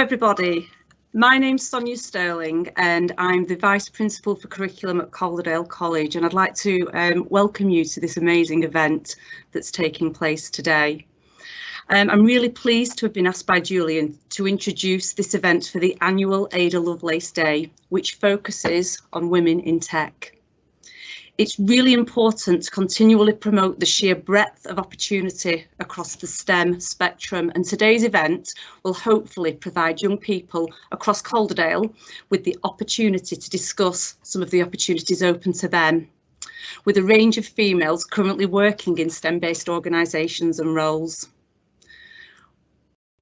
everybody. My name's Sonia Sterling and I'm the Vice Principal for Curriculum at Calderdale College, and I'd like to welcome you to this amazing event that's taking place today. I'm really pleased to have been asked by Julian to introduce this event for the annual Ada Lovelace Day, which focuses on women in tech. It's really important to continually promote the sheer breadth of opportunity across the STEM spectrum, and today's event will hopefully provide young people across Calderdale with the opportunity to discuss some of the opportunities open to them, with a range of females currently working in STEM-based organisations and roles.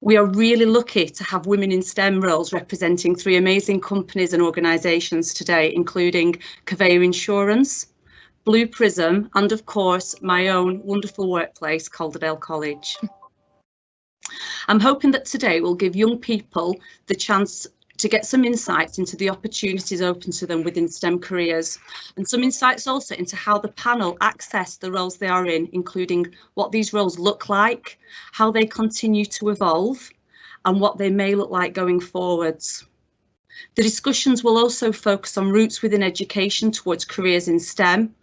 We are really lucky to have women in STEM roles representing 3 amazing companies and organisations today, including Conveyor Insurance, Blue Prism, and of course my own wonderful workplace, Calderdale College. I'm hoping that today will give young people the chance to get some insights into the opportunities open to them within STEM careers, and some insights also into how the panel access the roles they are in, including what these roles look like, how they continue to evolve, and what they may look like going forwards. The discussions will also focus on routes within education towards careers in STEM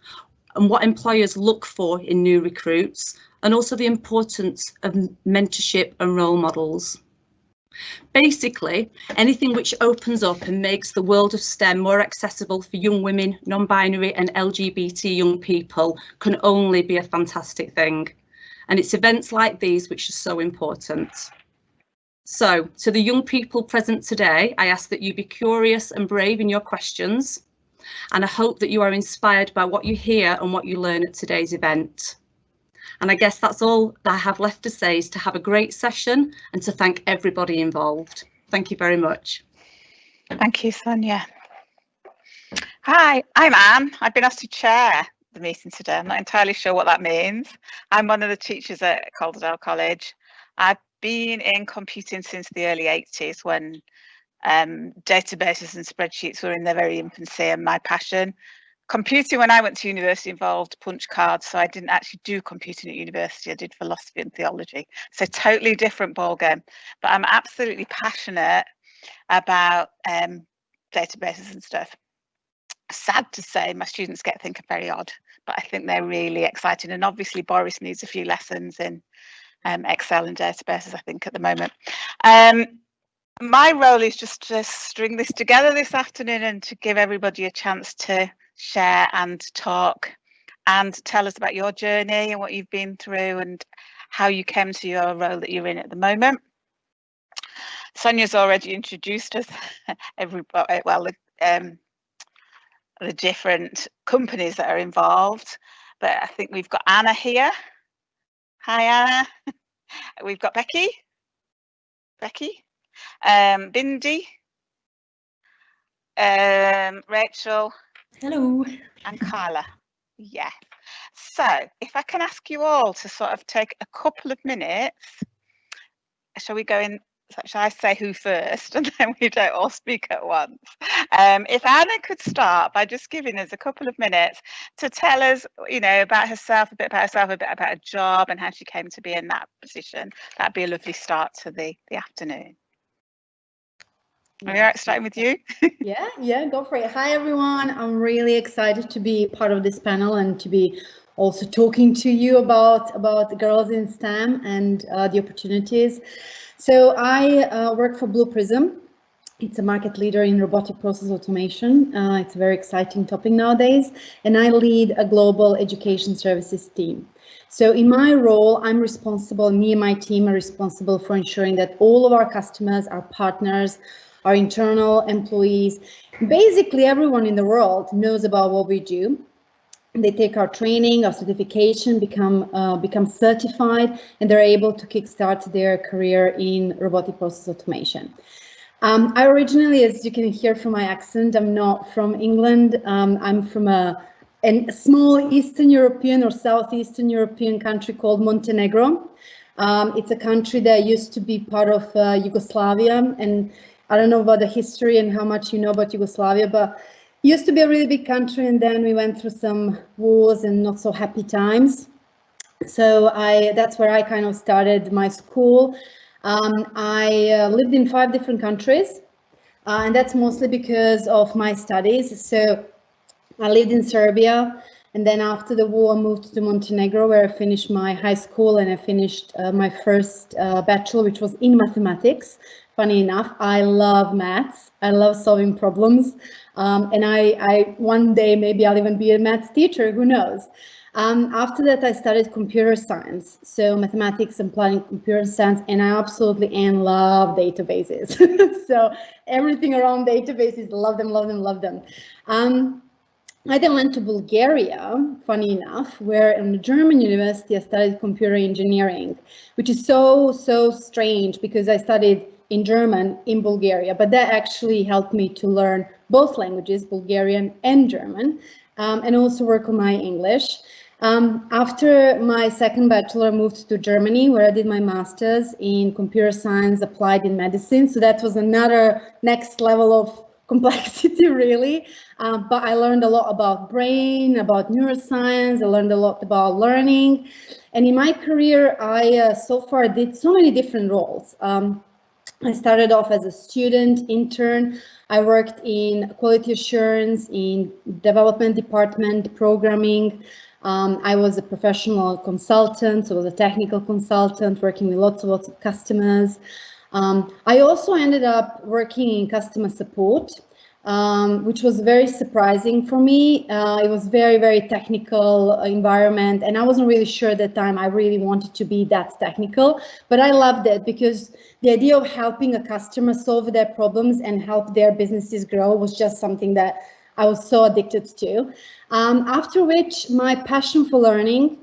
and what employers look for in new recruits, and also the importance of mentorship and role models. Basically, anything which opens up and makes the world of STEM more accessible for young women, non-binary and LGBT young people can only be a fantastic thing. And it's events like these which are so important. So, to the young people present today, I ask that you be curious and brave in your questions, and I hope that you are inspired by what you hear and what you learn at today's event. And I guess that's all that I have left to say, is to have a great session and to thank everybody involved. Thank you very much. Thank you, Sonia. Hi, I'm Anne. I've been asked to chair the meeting today. I'm not entirely sure what that means. I'm one of the teachers at Calderdale College. I've been in computing since the early 80s, when databases and spreadsheets were in their very infancy, and my passion. Computing when I went to university involved punch cards, so I didn't actually do computing at university. I did philosophy and theology, so totally different ballgame. But I'm absolutely passionate about databases and stuff. Sad to say, my students think I'm very odd, but I think they're really exciting. And obviously Boris needs a few lessons in Excel and databases, I think, at the moment. My role is just to string this together this afternoon and to give everybody a chance to share and talk and tell us about your journey and what you've been through and how you came to your role that you're in at the moment. Sonia's already introduced us, everybody, well, the different companies that are involved, but I think we've got Anna here. Hi, Anna. We've got Becky, Bindi, Rachel. Hello. And Carla. Yeah. So if I can ask you all to sort of take a couple of minutes, shall we go in? Shall I say who first, and then we don't all speak at once? If Anna could start by just giving us a couple of minutes to tell us, you know, about herself, a bit about her job and how she came to be in that position, that'd be a lovely start to the afternoon. Are you all right starting with you? Yeah, go for it. Hi, everyone. I'm really excited to be part of this panel and to be also talking to you about the girls in STEM and the opportunities. So I work for Blue Prism. It's a market leader in robotic process automation. It's a very exciting topic nowadays, and I lead a global education services team. So in my role, I'm responsible, me and my team are responsible for ensuring that all of our customers, our partners, our internal employees, basically everyone in the world knows about what we do. They take our training, our certification, become certified, and they're able to kickstart their career in robotic process automation. I originally, as you can hear from my accent, I'm not from England. I'm from a small Eastern European or Southeastern European country called Montenegro. It's a country that used to be part of Yugoslavia, and I don't know about the history and how much you know about Yugoslavia, but it used to be a really big country, and then we went through some wars and not so happy times. So that's where I kind of started my school. I lived in 5 different countries, and that's mostly because of my studies. So I lived in Serbia, and then after the war I moved to Montenegro, where I finished my high school, and I finished my first bachelor, which was in mathematics. Funny enough, I love maths. I love solving problems, and I one day maybe I'll even be a maths teacher, who knows. After that, I studied computer science, so mathematics and applying computer science, and I absolutely love databases. So everything around databases, love them, love them, love them. I then went to Bulgaria, funny enough, where in a German university I studied computer engineering, which is so strange because I studied in German in Bulgaria, but that actually helped me to learn both languages, Bulgarian and German, and also work on my English. After my second bachelor, I moved to Germany, where I did my master's in computer science applied in medicine. So that was another next level of complexity, really. But I learned a lot about brain, about neuroscience. I learned a lot about learning. And in my career, I so far did so many different roles. I started off as a student intern. I worked in quality assurance, in development department, programming. I was a professional consultant, so I was a technical consultant working with lots of customers. I also ended up working in customer support, which was very surprising for me. It was very technical environment, and I wasn't really sure at the time I really wanted to be that technical, but I loved it because the idea of helping a customer solve their problems and help their businesses grow was just something that I was so addicted to. After which, my passion for learning,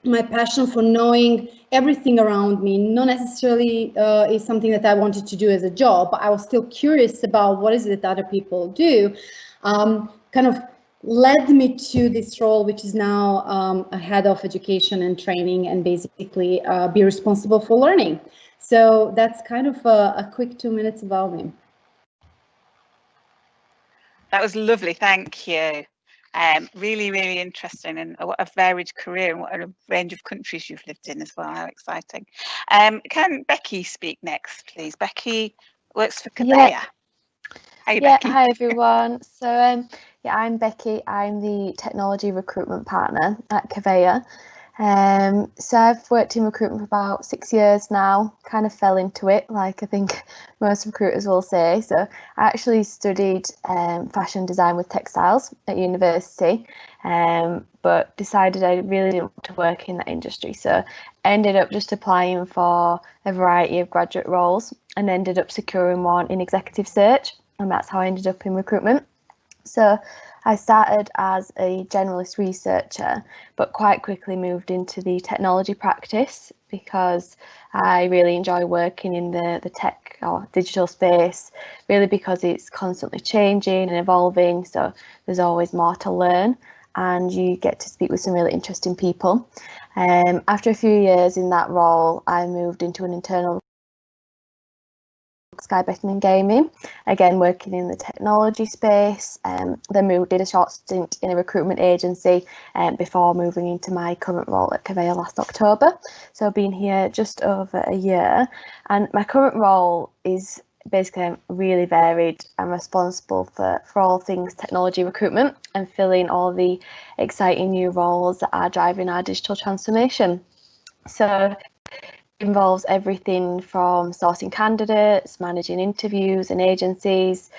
my passion for knowing everything around me, not necessarily is something that I wanted to do as a job, but I was still curious about what is it that other people do, kind of led me to this role, which is now a head of education and training, and basically be responsible for learning. So that's kind of a quick 2 minutes about me. That was lovely, thank you. Really interesting, and what a varied career, and what a range of countries you've lived in as well. How exciting. Can Becky speak next, please? Becky works for Kavea. Yeah. Hey, Becky. Hi everyone. So I'm Becky. I'm the technology recruitment partner at Kavea. So I've worked in recruitment for about 6 years now, kind of fell into it, like I think most recruiters will say. So I actually studied fashion design with textiles at university, but decided I really didn't want to work in that industry. So I ended up just applying for a variety of graduate roles and ended up securing one in executive search, and that's how I ended up in recruitment. So I started as a generalist researcher, but quite quickly moved into the technology practice because I really enjoy working in the tech or digital space, really because it's constantly changing and evolving. So there's always more to learn, and you get to speak with some really interesting people. After a few years in that role, I moved into an internal Sky Betting and Gaming, again working in the technology space. Then did a short stint in a recruitment agency before moving into my current role at Kavea last October. So I've been here just over a year, and my current role is basically really varied. I'm responsible for all things technology recruitment and filling all the exciting new roles that are driving our digital transformation. So involves everything from sourcing candidates, managing interviews and agencies,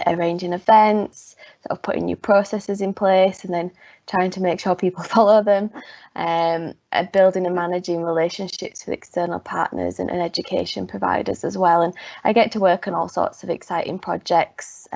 arranging events, sort of putting new processes in place and then trying to make sure people follow them, building and managing relationships with external partners and education providers as well. And I get to work on all sorts of exciting projects.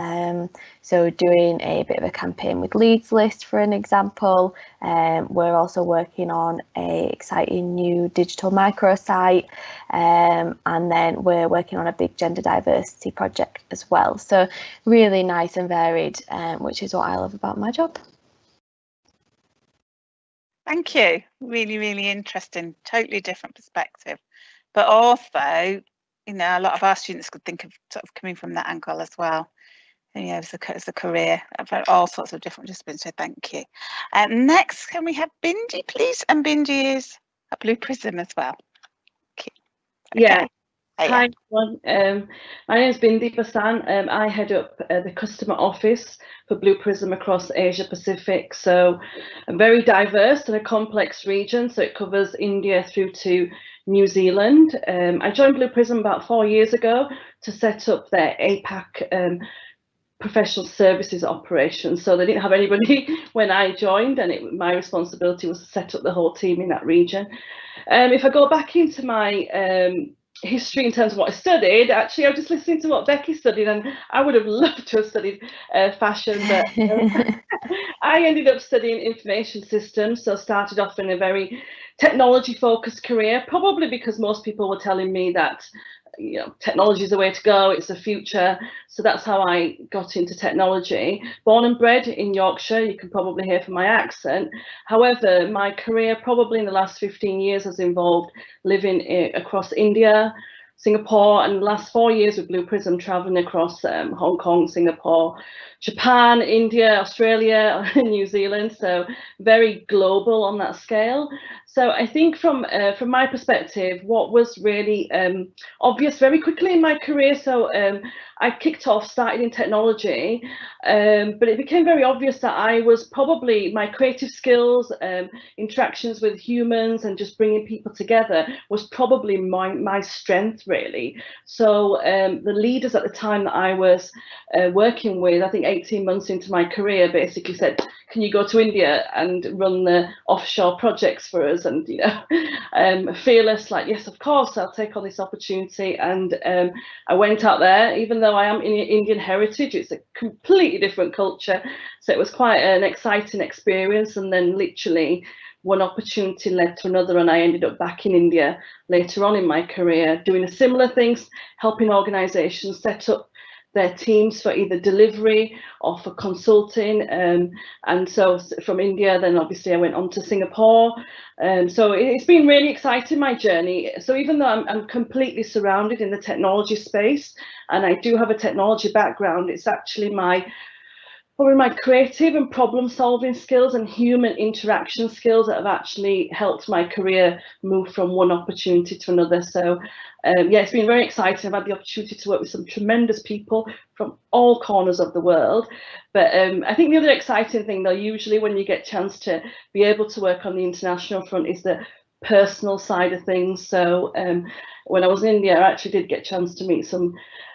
So doing a bit of a campaign with Leads List, for an example. We're also working on a exciting new digital microsite, and then we're working on a big gender diversity project as well. So really nice and varied, which is what I love about my job. Thank you. Really interesting, totally different perspective. But also, you know, a lot of our students could think of sort of coming from that angle as well. And, you know, as a career, about all sorts of different disciplines. So thank you. Next, can we have Bindi, please? And Bindi is at Blue Prism as well. Okay. Yeah. Hi everyone, my name is Bindi Basan. I head up the customer office for Blue Prism across Asia Pacific. So a very diverse and a complex region. So it covers India through to New Zealand. I joined Blue Prism about 4 years ago to set up their APAC professional services operations. So they didn't have anybody when I joined, and my responsibility was to set up the whole team in that region. If I go back into my history in terms of what I studied, actually I was just listening to what Becky studied, and I would have loved to have studied fashion, but I ended up studying information systems. So started off in a very technology focused career, probably because most people were telling me that technology is the way to go, it's the future. So that's how I got into technology. Born and bred in Yorkshire, you can probably hear from my accent. However, my career probably in the last 15 years has involved living across India, Singapore, and the last 4 years with Blue Prism traveling across Hong Kong, Singapore, Japan, India, Australia, New Zealand. So very global on that scale. So I think from my perspective, what was really obvious very quickly in my career, so I kicked off, started in technology, but it became very obvious that I was probably, my creative skills, interactions with humans and just bringing people together was probably my strength really. So the leaders at the time that I was working with, I think 18 months into my career, basically said, can you go to India and run the offshore projects for us? And fearless, like, yes, of course, I'll take on this opportunity. And I went out there, even though I am in Indian heritage, it's a completely different culture. So it was quite an exciting experience. And then literally one opportunity led to another, and I ended up back in India later on in my career doing a similar things, helping organizations set up their teams for either delivery or for consulting, and so from India then obviously I went on to Singapore. So it's been really exciting, my journey. So even though I'm completely surrounded in the technology space and I do have a technology background, it's actually probably my creative and problem solving skills and human interaction skills that have actually helped my career move from one opportunity to another. So yeah, it's been very exciting. I've had the opportunity to work with some tremendous people from all corners of the world. But I think the other exciting thing though, usually when you get a chance to be able to work on the international front, is the personal side of things. So when I was in India, I actually did get a chance to meet some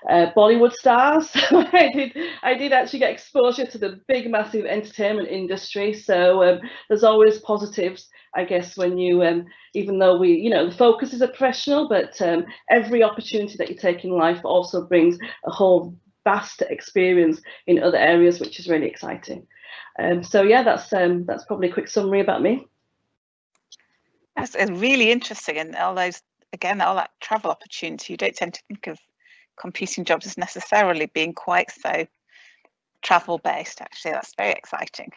Bollywood stars. I did actually get exposure to the big, massive entertainment industry. So there's always positives, I guess, when you, even though the focus is a professional, but every opportunity that you take in life also brings a whole vast experience in other areas, which is really exciting. So yeah, that's probably a quick summary about me. That's really interesting, and all that travel opportunity. You don't tend to think of computing jobs as necessarily being quite so travel based. Actually, that's very exciting.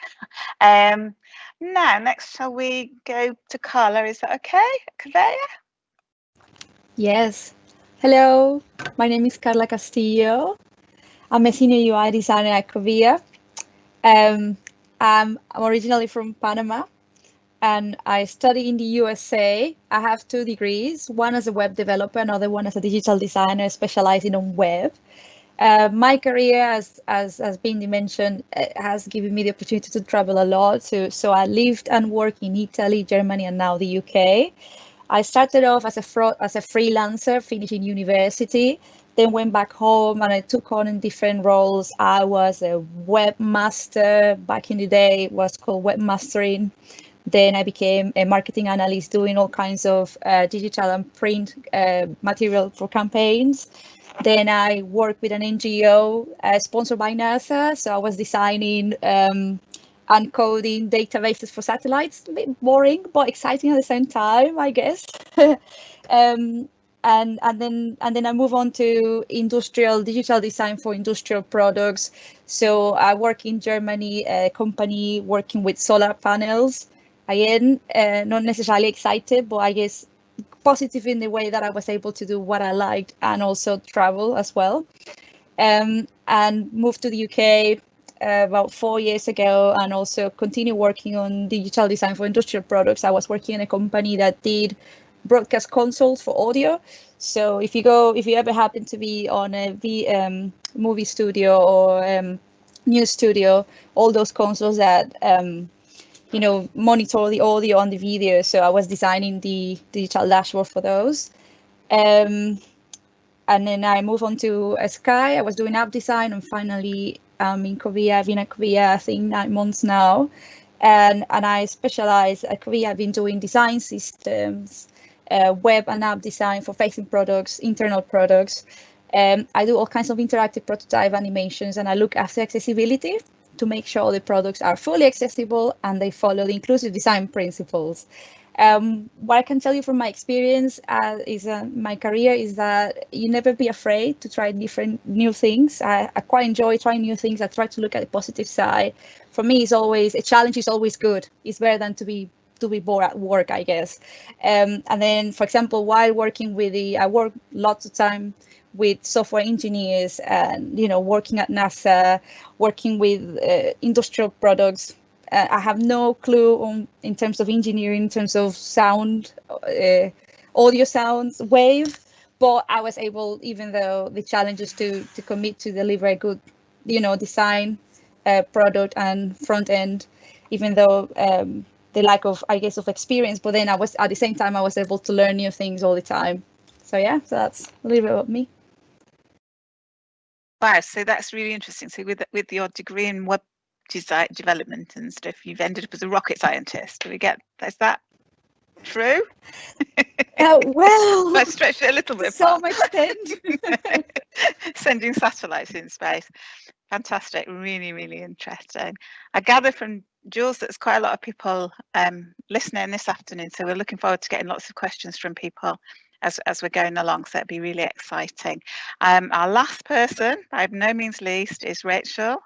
Now, next, shall we go to Carla? Is that okay? Conveyor? Yes. Hello, my name is Carla Castillo. I'm a senior UI designer at Covea. I'm originally from Panama, and I study in the USA. I have 2 degrees, one as a web developer, another one as a digital designer specializing on web. My career, as Bindi mentioned, has given me the opportunity to travel a lot. So I lived and worked in Italy, Germany, and now the UK. I started off as a freelancer, finishing university, then went back home and I took on in different roles. I was a webmaster. Back in the day, it was called webmastering. Then I became a marketing analyst doing all kinds of digital and print material for campaigns. Then I worked with an NGO sponsored by NASA. So I was designing and coding databases for satellites. A bit boring, but exciting at the same time, I guess. And then I move on to industrial digital design for industrial products. So I work in Germany, a company working with solar panels. Again, not necessarily excited, but I guess positive in the way that I was able to do what I liked and also travel as well. And moved to the UK about 4 years ago, and also continue working on digital design for industrial products. I was working in a company that did broadcast consoles for audio. So if you ever happen to be on a movie studio or news studio, all those consoles that monitor the audio on the video. So I was designing the digital dashboard for those. And then I moved on to Sky. I was doing app design, and finally in Korea. I've been in Korea, I think 9 months now. And I specialize at Korea. I've been doing design systems, web and app design for facing products, internal products. I do all kinds of interactive prototype animations, and I look after accessibility to make sure the products are fully accessible and they follow the inclusive design principles. What I can tell you from my experience is my career is that you never be afraid to try new things. I quite enjoy trying new things. I try to look at the positive side. For me, it's always a challenge is always good. It's better than to be bored at work, I guess. And then, for example, while working I work lots of time with software engineers and working at NASA, working with industrial products. I have no clue in terms of engineering, in terms of sound, audio sounds, wave, but I was able, even though the challenges to commit to deliver a good, design product and front end, even though the lack of, I guess, of experience, but then at the same time, I was able to learn new things all the time. So yeah, so that's a little bit about me. Wow, so that's really interesting. So with your degree in web design development and stuff, you've ended up as a rocket scientist. Is that true? Well, let's stretch it a little bit. So much extent. Sending satellites in space. Fantastic, really, really interesting. I gather from Jules that there's quite a lot of people listening this afternoon, so we're looking forward to getting lots of questions from people as we're going along, so it'll be really exciting. Our last person, by no means least, is Rachel.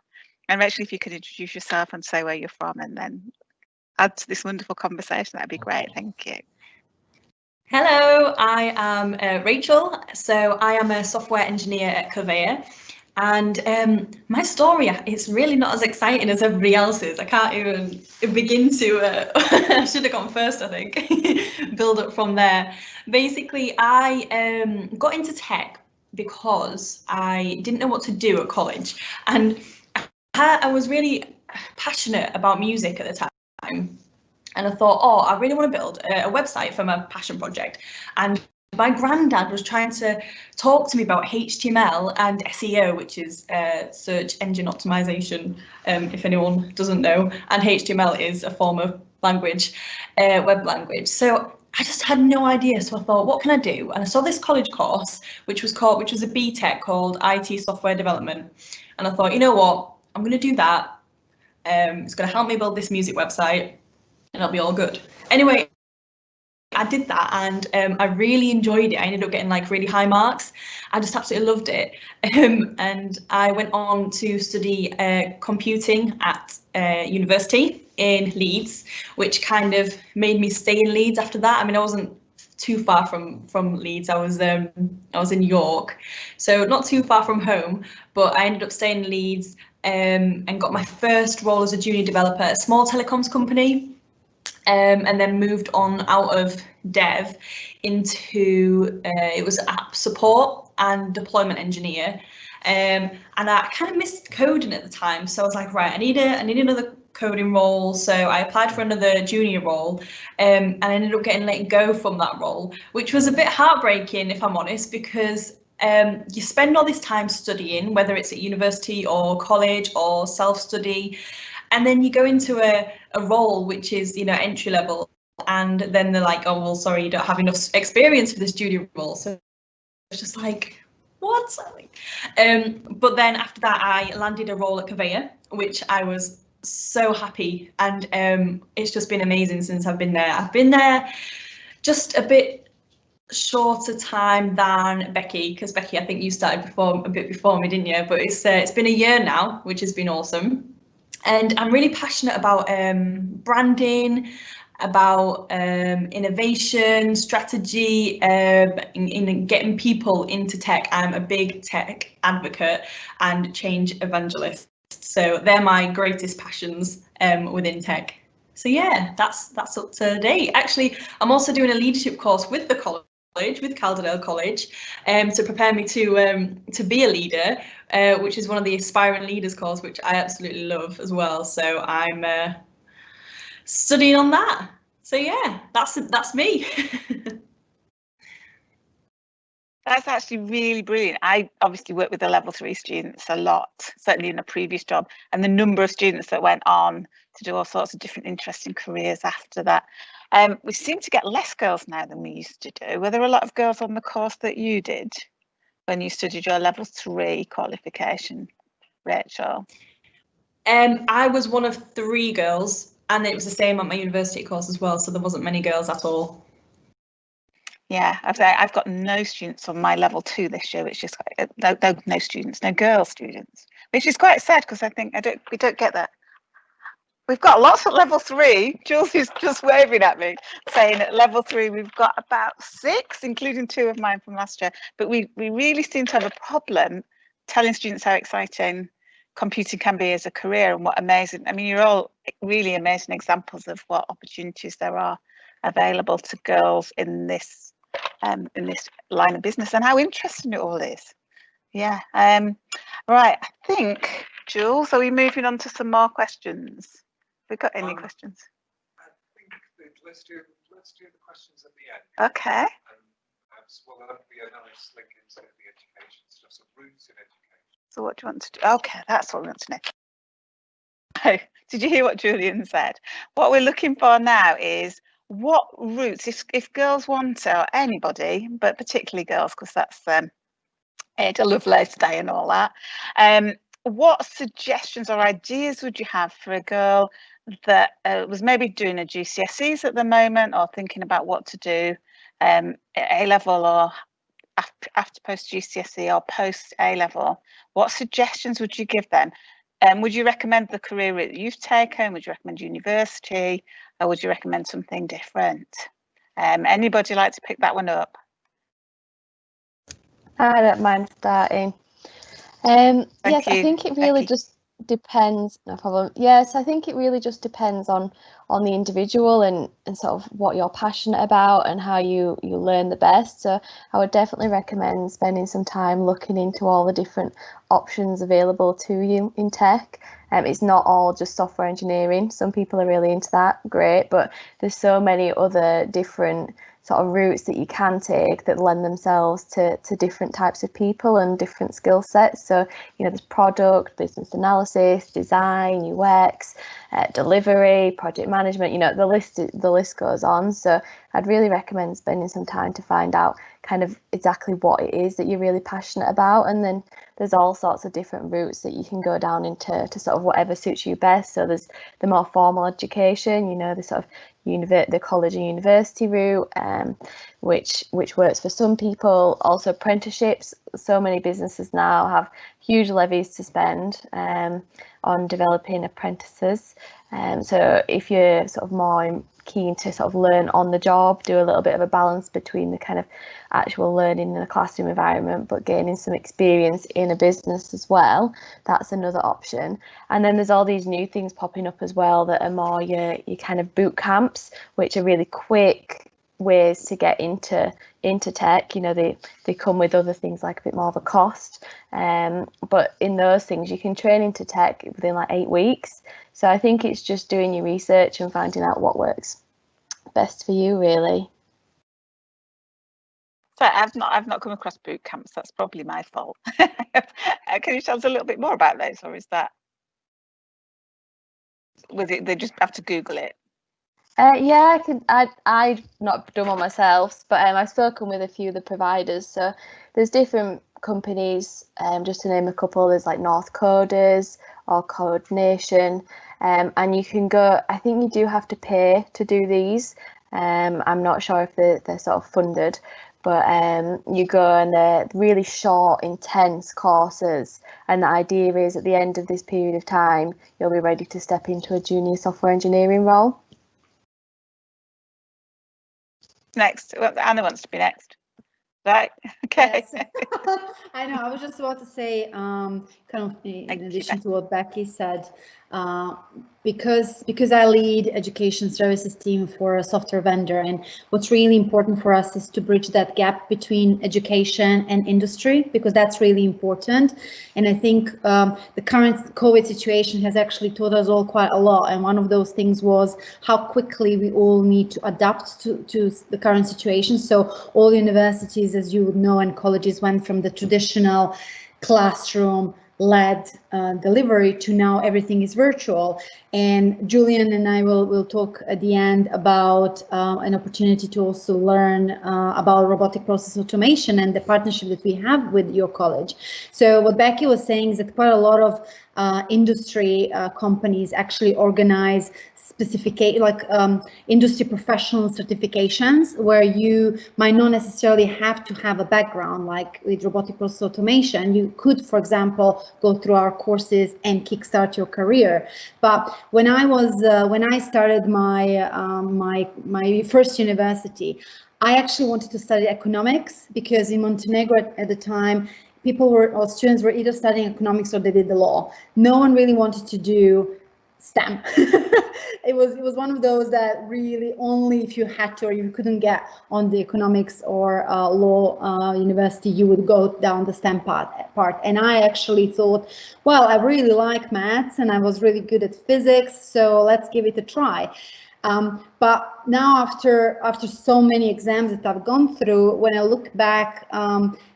And Rachel, if you could introduce yourself and say where you're from and then add to this wonderful conversation, that'd be great. Thank you. Hello, I am Rachel. So I am a software engineer at Coveya. And my story is really not as exciting as everybody else's. I can't even begin to, I should have gone first, I think, build up from there. Basically, I got into tech because I didn't know what to do at college. And I was really passionate about music at the time. And I thought, I really want to build a website for my passion project. And my granddad was trying to talk to me about HTML and SEO, which is search engine optimization, if anyone doesn't know. And HTML is a form of language, web language. So I just had no idea. So I thought, what can I do? And I saw this college course, which was a BTEC called IT Software Development. And I thought, you know what? I'm going to do that. It's going to help me build this music website and it'll be all good. Anyway, I did that and I really enjoyed it. I ended up getting like really high marks. I just absolutely loved it. And I went on to study computing at university in Leeds, which kind of made me stay in Leeds after that. I mean, I wasn't too far from Leeds. I was in York, so not too far from home, but I ended up staying in Leeds and got my first role as a junior developer at a small telecoms company. And then moved on out of dev into it was app support and deployment engineer, and I kind of missed coding at the time, so I was like, right, I need another coding role. So I applied for another junior role, and I ended up getting let go from that role, which was a bit heartbreaking, if I'm honest, because you spend all this time studying, whether it's at university or college or self-study, and then you go into a role which is, entry level, and then they're like, oh, well, sorry, you don't have enough experience for this junior role. So it's just like, what? But then after that, I landed a role at Coveya, which I was so happy, and it's just been amazing since I've been there. I've been there just a bit shorter time than Becky, because Becky, I think you started a bit before me, didn't you? But it's been a year now, which has been awesome. And I'm really passionate about branding, about innovation, strategy, in getting people into tech. I'm a big tech advocate and change evangelist. So they're my greatest passions within tech. yeah, that's up to date. Actually, I'm also doing a leadership course with the college, with Calderdale College, to prepare me to be a leader, which is one of the Aspiring Leaders course, which I absolutely love as well. So I'm studying on that. So yeah, that's me. That's actually really brilliant. I obviously work with the level 3 students a lot, certainly in a previous job, and the number of students that went on to do all sorts of different interesting careers after that. We seem to get less girls now than we used to do. Were there a lot of girls on the course that you did when you studied your level 3 qualification, Rachel? I was one of 3 girls, and it was the same at my university course as well, so there wasn't many girls at all. Yeah, I've got no students on my level 2 this year, which is no students, no girl students, which is quite sad because I think we don't get that. We've got lots at level 3. Jules is just waving at me, saying at level 3 we've got about 6, including 2 of mine from last year. But we really seem to have a problem telling students how exciting computing can be as a career and what amazing. I mean, you're all really amazing examples of what opportunities there are available to girls in this line of business and how interesting it all is. Yeah. Right. I think, Jules, are we moving on to some more questions? Have we got any questions? I think let's do the questions at the end. Okay. Well, that'll be a nice link into the education stuff. So roots in education. So what do you want to do? Okay, that's what we want to know. Did you hear what Julian said? What we're looking for now is what routes, if girls want to, or anybody, but particularly girls, because that's Ada Lovelace Day and all that, what suggestions or ideas would you have for a girl that was maybe doing a GCSEs at the moment or thinking about what to do at A-level or after post-GCSE or post-A-level? What suggestions would you give them? Would you recommend the career route you've taken? Would you recommend university, or would you recommend something different? Anybody like to pick that one up? I don't mind starting. Yes, I think it really Becky. just depends. No problem. Yes, I think it really just depends on the individual and sort of what you're passionate about and how you learn the best. So I would definitely recommend spending some time looking into all the different options available to you in tech. It's not all just software engineering. Some people are really into that, great, but there's so many other different sort of routes that you can take that lend themselves to different types of people and different skill sets. So, you know, there's product, business analysis, design, UX, delivery, project management, you know, the list goes on. So I'd really recommend spending some time to find out kind of exactly what it is that you're really passionate about. And then there's all sorts of different routes that you can go down into sort of whatever suits you best. So there's the more formal education, you know, the sort of the college and university route, which works for some people. Also apprenticeships. So many businesses now have huge levies to spend on developing apprentices. So if you're sort of more keen to sort of learn on the job, do a little bit of a balance between the kind of actual learning in a classroom environment but gaining some experience in a business as well, that's another option. And then there's all these new things popping up as well that are more your kind of boot camps, which are really quick ways to get into tech. You know, they come with other things like a bit more of a cost, but in those things you can train into tech within like 8 weeks. So I think it's just doing your research and finding out what works best for you, really. So I've not come across boot camps. That's probably my fault. Can you tell us a little bit more about those, or is that they just have to Google it? Yeah, I've not done one myself, but I've spoken with a few of the providers. So there's different companies, just to name a couple. There's like North Coders or Code Nation, and you can go. I think you do have to pay to do these. I'm not sure if they're sort of funded, but you go and they're really short, intense courses, and the idea is at the end of this period of time, you'll be ready to step into a junior software engineering role. Next, well, Anna wants to be next. Right, okay. Yes. I know, I was just about to say, kind of in addition to what Becky said, because I lead education services team for a software vendor, and what's really important for us is to bridge that gap between education and industry, because that's really important. And I think the current COVID situation has actually taught us all quite a lot, and one of those things was how quickly we all need to adapt to the current situation. So all universities, as you would know, and colleges went from the traditional classroom-led delivery to now everything is virtual. And Julian and I will talk at the end about an opportunity to also learn about robotic process automation and the partnership that we have with your college. So what Becky was saying is that quite a lot of industry companies actually organize industry professional certifications, where you might not necessarily have to have a background like with robotic process automation. You could, for example, go through our courses and kickstart your career. But when I started my first university, I actually wanted to study economics, because in Montenegro at the time, students were either studying economics or they did the law. No one really wanted to do STEM. It was one of those that really only if you had to, or you couldn't get on the economics or law university, you would go down the STEM part. And I actually thought, well, I really like maths and I was really good at physics, so let's give it a try. But now after so many exams that I've gone through, when I look back,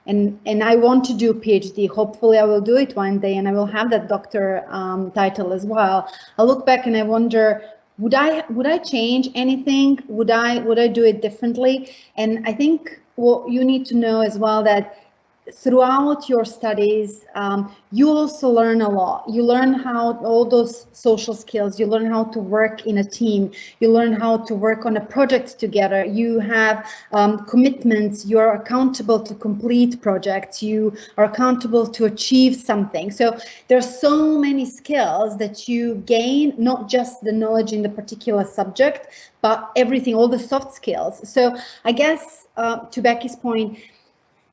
and I want to do a PhD, hopefully I will do it one day and I will have that doctor title as well. I look back and I wonder, would I change anything? Would I do it differently? And I think what you need to know as well, that throughout your studies, you also learn a lot. You learn how all those social skills, you learn how to work in a team, you learn how to work on a project together, you have commitments, you're accountable to complete projects, you are accountable to achieve something. So there's so many skills that you gain, not just the knowledge in the particular subject, but everything, all the soft skills. So I guess to Becky's point,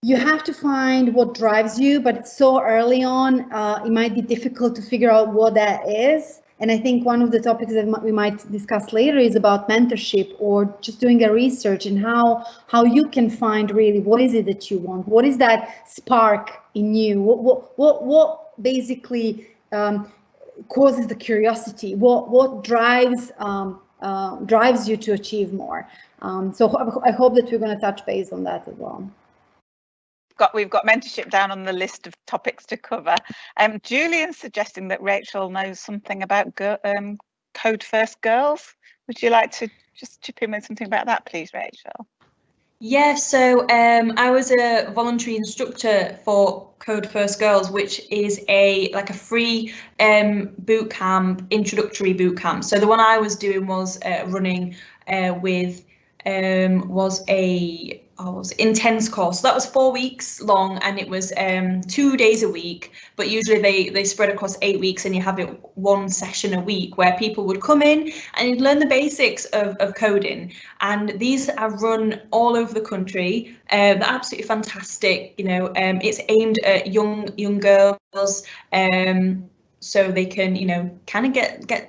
you have to find what drives you, but it's so early on, it might be difficult to figure out what that is. And I think one of the topics that we might discuss later is about mentorship, or just doing a research and how you can find really what is it that you want, what is that spark in you, what basically causes the curiosity, what drives you to achieve more. So I hope that we're going to touch base on that as well. We've got mentorship down on the list of topics to cover. Julian's suggesting that Rachel knows something about Code First Girls. Would you like to just chip in with something about that, please, Rachel? Yeah, so I was a voluntary instructor for Code First Girls, which is a free boot camp, introductory boot camp. So the one I was doing was running with was a intense course. So that was 4 weeks long, and it was 2 days a week, but usually they spread across 8 weeks, and you have it one session a week where people would come in and you'd learn the basics of coding. And these are run all over the country. They're absolutely fantastic. You know, it's aimed at young girls, so they can, you know, kind of get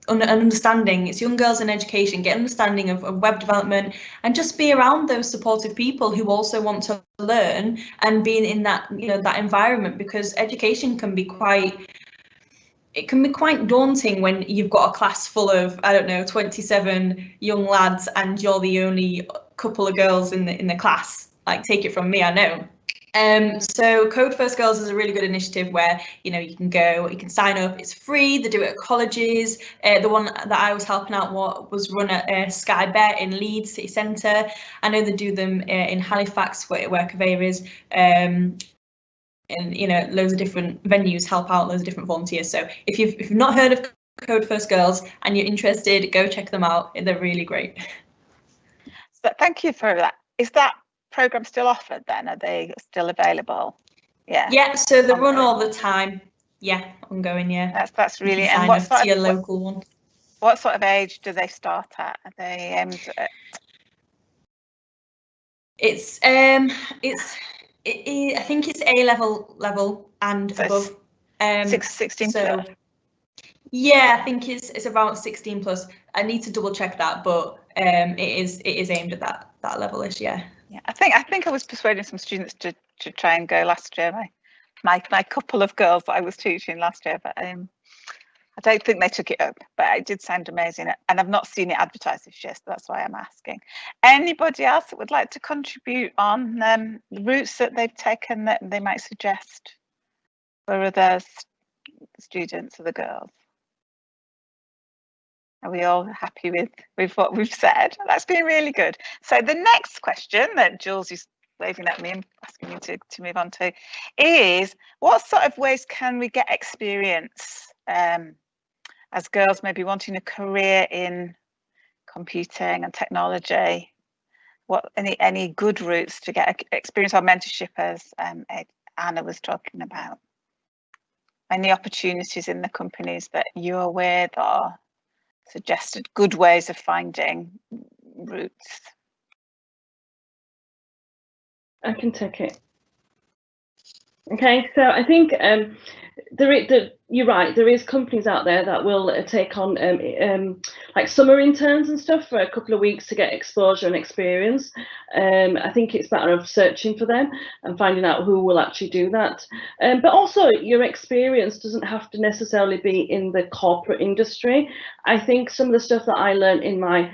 an understanding. It's young girls in education, get understanding of web development, and just be around those supportive people who also want to learn, and being in that, you know, that environment, because education can be quite daunting when you've got a class full of, I don't know, 27 young lads and you're the only couple of girls in the class. Like, take it from me, I know. So Code First Girls is a really good initiative where, you know, you can go, you can sign up, it's free, they do it at colleges. The one that I was helping out was run at Sky Bet in Leeds City Centre. I know they do them in Halifax, where Covea is, and, you know, loads of different venues help out loads of different volunteers. So if you've not heard of Code First Girls and you're interested, go check them out, they're really great. So thank you for that. Is that program still offered then? Are they still available? Yeah, so they run all the time. Yeah, ongoing. Yeah, that's really. And what sort of your local one? What sort of age do they start at? Are they aimed at? I think it's A level and so above. 16 so, plus. Yeah, I think it's around 16 plus. I need to double check that, but it is aimed at that level-ish, yeah. Yeah, I think I was persuading some students to try and go last year. My couple of girls that I was teaching last year, but I don't think they took it up. But it did sound amazing, and I've not seen it advertised this year, so that's why I'm asking. Anybody else that would like to contribute on the routes that they've taken that they might suggest for other students or the girls? Are we all happy with what we've said? That's been really good. So the next question that Jules is waving at me and asking me to move on to is, what sort of ways can we get experience as girls maybe wanting a career in computing and technology? What any good routes to get experience or mentorship, as Anna was talking about? Any opportunities in the companies that you're with, or suggested good ways of finding routes? I can take it. Okay, so I think you're right. There is companies out there that will take on like summer interns and stuff for a couple of weeks to get exposure and experience. I think it's a matter of searching for them and finding out who will actually do that. But also, your experience doesn't have to necessarily be in the corporate industry. I think some of the stuff that I learned in my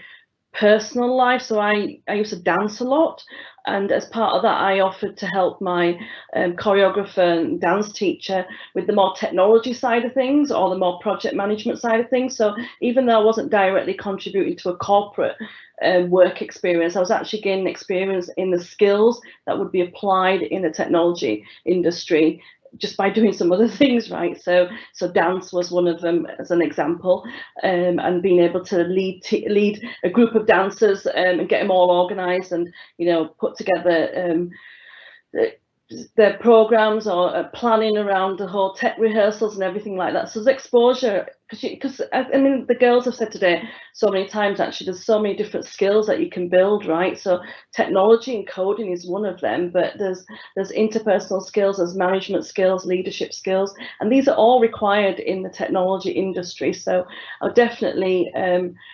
personal life, so I used to dance a lot, and as part of that I offered to help my choreographer and dance teacher with the more technology side of things, or the more project management side of things. So even though I wasn't directly contributing to a corporate work experience, I was actually gaining experience in the skills that would be applied in the technology industry just by doing some other things, right? So dance was one of them as an example, and being able to lead a group of dancers and get them all organised and, you know, put together their programs, or planning around the whole tech rehearsals and everything like that. So there's exposure, because I mean, the girls have said today so many times, actually, there's so many different skills that you can build, right? So technology and coding is one of them, but there's interpersonal skills, there's management skills, leadership skills, and these are all required in the technology industry. So I would definitely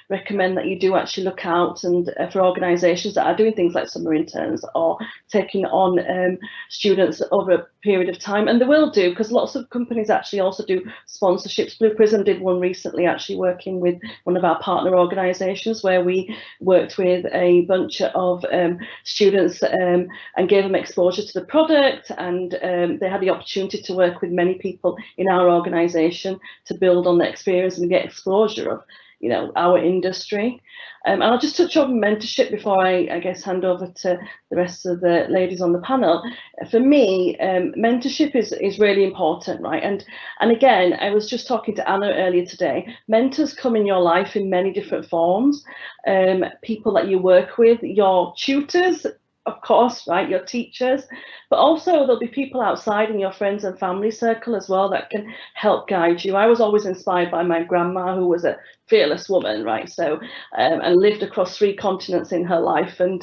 recommend that you do actually look out and for organisations that are doing things like summer interns or taking on students over a period of time, and they will do, because lots of companies actually also do sponsorships. Blue Prism did one recently, actually working with one of our partner organisations, where we worked with a bunch of students and gave them exposure to the product, and they had the opportunity to work with many people in our organisation to build on the experience and get exposure of, you know, our industry. And I'll just touch on mentorship before I guess hand over to the rest of the ladies on the panel. For me, mentorship is really important, right? And again, I was just talking to Anna earlier today. Mentors come in your life in many different forms. People that you work with, your tutors, of course, right, your teachers, but also there'll be people outside in your friends and family circle as well that can help guide you. I was always inspired by my grandma, who was a fearless woman, right? So and lived across 3 continents in her life, and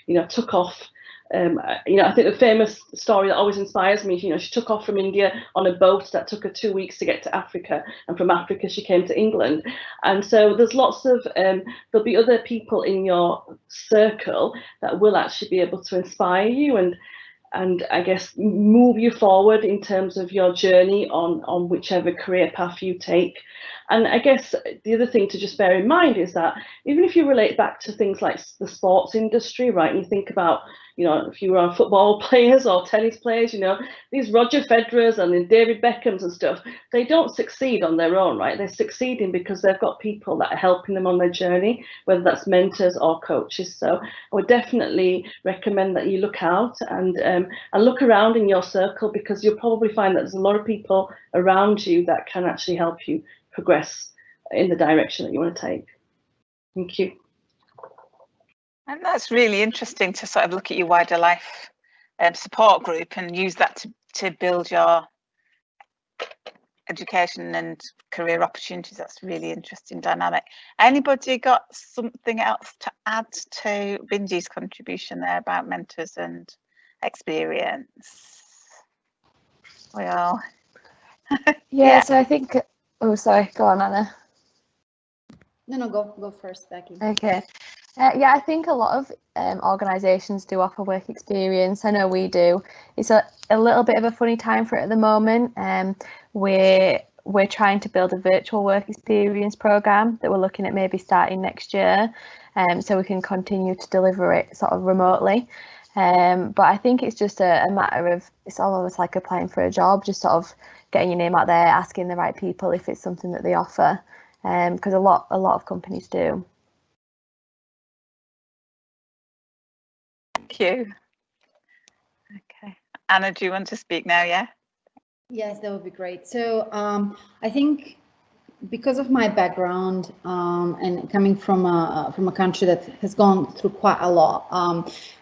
you know, took off. You know, I think the famous story that always inspires me, you know, she took off from India on a boat that took her 2 weeks to get to Africa, and from Africa she came to England. And so there's lots of there'll be other people in your circle that will actually be able to inspire you and I guess move you forward in terms of your journey on whichever career path you take. And I guess the other thing to just bear in mind is that even if you relate back to things like the sports industry, right, and you think about, you know, if you were football players or tennis players, you know, these Roger Federers and David Beckhams and stuff, they don't succeed on their own, right? They're succeeding because they've got people that are helping them on their journey, whether that's mentors or coaches. So I would definitely recommend that you look out and look around in your circle, because you'll probably find that there's a lot of people around you that can actually help you progress in the direction that you want to take. Thank you. And that's really interesting to sort of look at your wider life support group and use that to build your education and career opportunities. That's really interesting dynamic. Anybody got something else to add to Bindi's contribution there about mentors and experience? Well, yeah, so I think Oh, sorry, go on, Anna. No, go first, Becky. Okay. Yeah, I think a lot of organisations do offer work experience. I know we do. It's a little bit of a funny time for it at the moment. We're trying to build a virtual work experience programme that we're looking at maybe starting next year, so we can continue to deliver it sort of remotely. But I think it's just a matter of, it's almost like applying for a job, just sort of getting your name out there, asking the right people if it's something that they offer, because a lot of companies do. Thank you. Okay, Anna, do you want to speak now? Yeah. Yes, that would be great. So I think because of my background and coming from a country that has gone through quite a lot,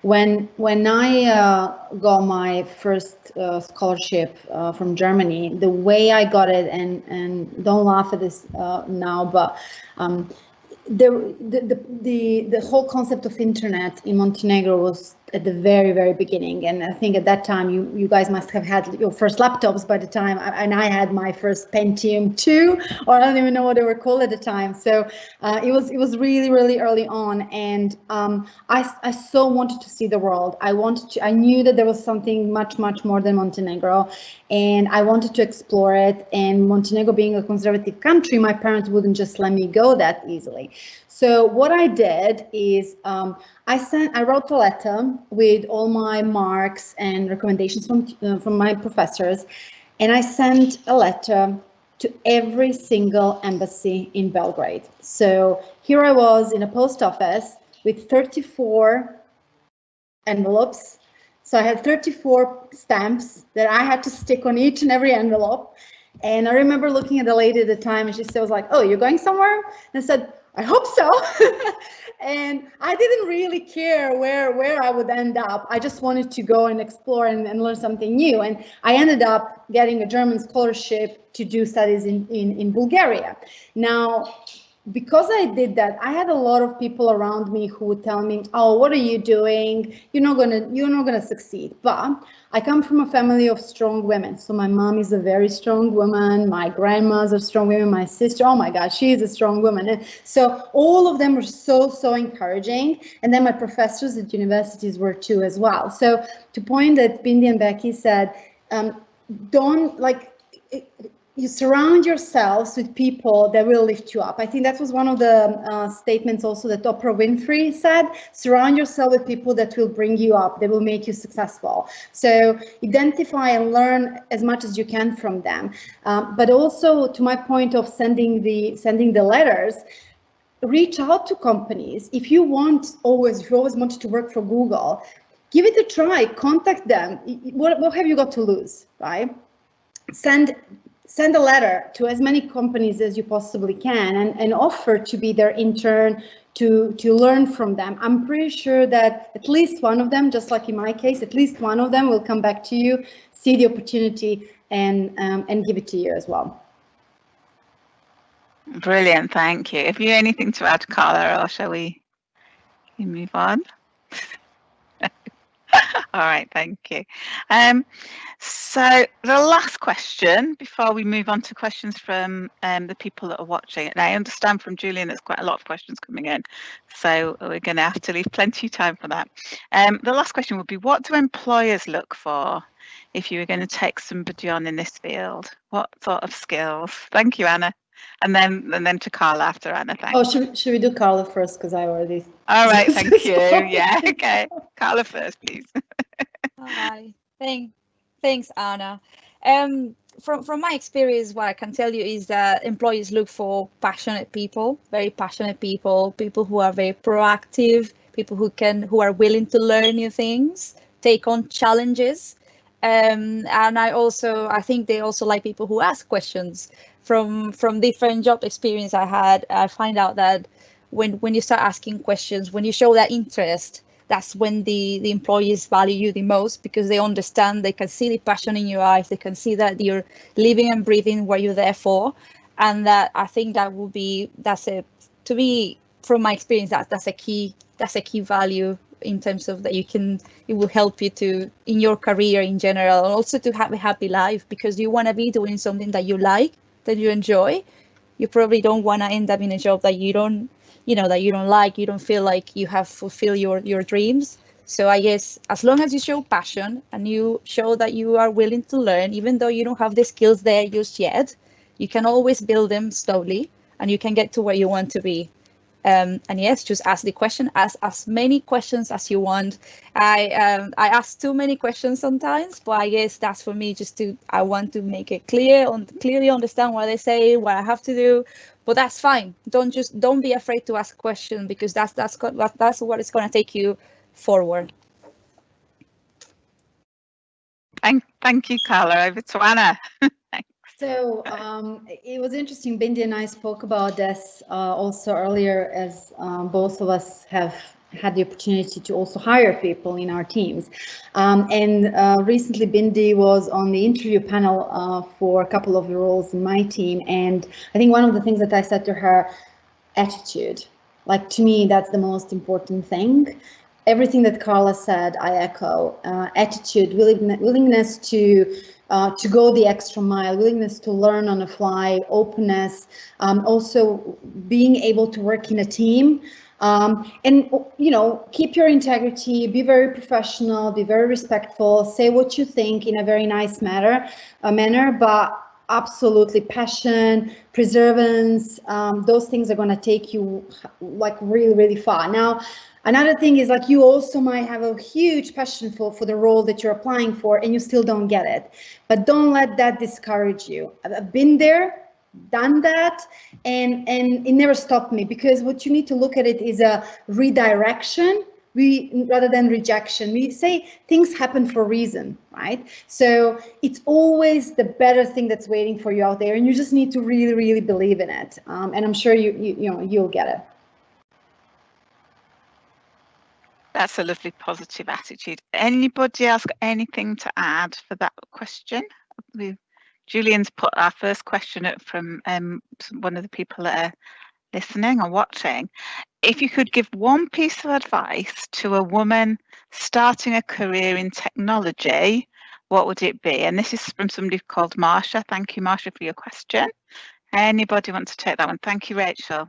when I got my first scholarship from Germany, the way I got it, and don't laugh at this now, but the whole concept of internet in Montenegro was at the very beginning, and I think at that time you guys must have had your first laptops by the time, and I had my first Pentium 2, or I don't even know what they were called at the time. So it was really early on, and I so wanted to see the world. I knew that there was something much more than Montenegro, and I wanted to explore it. And Montenegro being a conservative country, my parents wouldn't just let me go that easily. So what I did is I wrote a letter with all my marks and recommendations from my professors, and I sent a letter to every single embassy in Belgrade. So here I was in a post office with 34 envelopes. So I had 34 stamps that I had to stick on each and every envelope. And I remember looking at the lady at the time, and she was like, "Oh, you're going somewhere?" And I said, "I hope so." And I didn't really care where I would end up. I just wanted to go and explore and learn something new. And I ended up getting a German scholarship to do studies in Bulgaria. Now, because I did that, I had a lot of people around me who would tell me, "Oh, what are you doing? You're not gonna succeed." But I come from a family of strong women. So my mom is a very strong woman. My grandma's a strong woman. My sister, oh my God, she is a strong woman. And so all of them were so encouraging. And then my professors at universities were too as well. So to point that Bindi and Becky said, you surround yourselves with people that will lift you up. I think that was one of the statements also that Oprah Winfrey said. Surround yourself with people that will bring you up, that will make you successful. So identify and learn as much as you can from them. But also, to my point of sending the letters, reach out to companies. If you always wanted to work for Google, give it a try, contact them. What have you got to lose, right? Send a letter to as many companies as you possibly can and offer to be their intern, to learn from them. I'm pretty sure that at least one of them, just like in my case, at least one of them will come back to you, see the opportunity, and give it to you as well. Brilliant, thank you. Have you anything to add, Carla, or shall we move on? All right, thank you. So the last question before we move on to questions from the people that are watching, and I understand from Julian there's quite a lot of questions coming in, so we're going to have to leave plenty of time for that. The last question would be, what do employers look for if you were going to take somebody on in this field? What sort of skills? Thank you, Anna. And then to Carla after Anna. Thanks. Oh, should we do Carla first, because I already. All right, thank you. Yeah, okay. Carla first, please. Hi, thanks, Anna. From my experience, what I can tell you is that employees look for passionate people, very passionate people who are very proactive, people who are willing to learn new things, take on challenges. And I think they also like people who ask questions. From different job experience I had, I find out that when you start asking questions, when you show that interest, that's when the employees value you the most, because they understand, they can see the passion in your eyes, they can see that you're living and breathing what you're there for. And that, I think that will be, to me, from my experience, that's a key value in terms of that it will help you to, in your career in general, and also to have a happy life, because you want to be doing something that you like, that you enjoy, you probably don't want to end up in a job that you don't, that you don't like, you don't feel like you have fulfilled your dreams. So I guess as long as you show passion and you show that you are willing to learn, even though you don't have the skills there just yet, you can always build them slowly and you can get to where you want to be. And yes, just ask the question, ask as many questions as you want. I ask too many questions sometimes, but I guess that's for me, I want to make it clearly understand what they say, what I have to do. But that's fine. Don't be afraid to ask questions, because that's what it's going to take you forward. Thank you, Carla. Over to Anna. So it was interesting. Bindi and I spoke about this also earlier, as both of us have had the opportunity to also hire people in our teams. And recently Bindi was on the interview panel for a couple of the roles in my team. And I think one of the things that I said to her, attitude. Like, to me, that's the most important thing. Everything that Carla said, I echo. Attitude, willingness to go the extra mile, willingness to learn on the fly, openness, also being able to work in a team, and keep your integrity, be very professional, be very respectful, say what you think in a very nice manner, but absolutely passion, perseverance, those things are going to take you like really, really far. Now, another thing is, like, you also might have a huge passion for the role that you're applying for and you still don't get it, but don't let that discourage you. I've been there, done that, and it never stopped me, because what you need to look at it is a redirection rather than rejection. We say things happen for a reason, right? So it's always the better thing that's waiting for you out there, and you just need to really, really believe in it. And I'm sure you'll get it. That's a lovely positive attitude. Anybody else got anything to add for that question? Julian's put our first question up from one of the people that are listening or watching. If you could give one piece of advice to a woman starting a career in technology, what would it be? And this is from somebody called Marsha. Thank you, Marsha, for your question. Anybody want to take that one? Thank you, Rachel.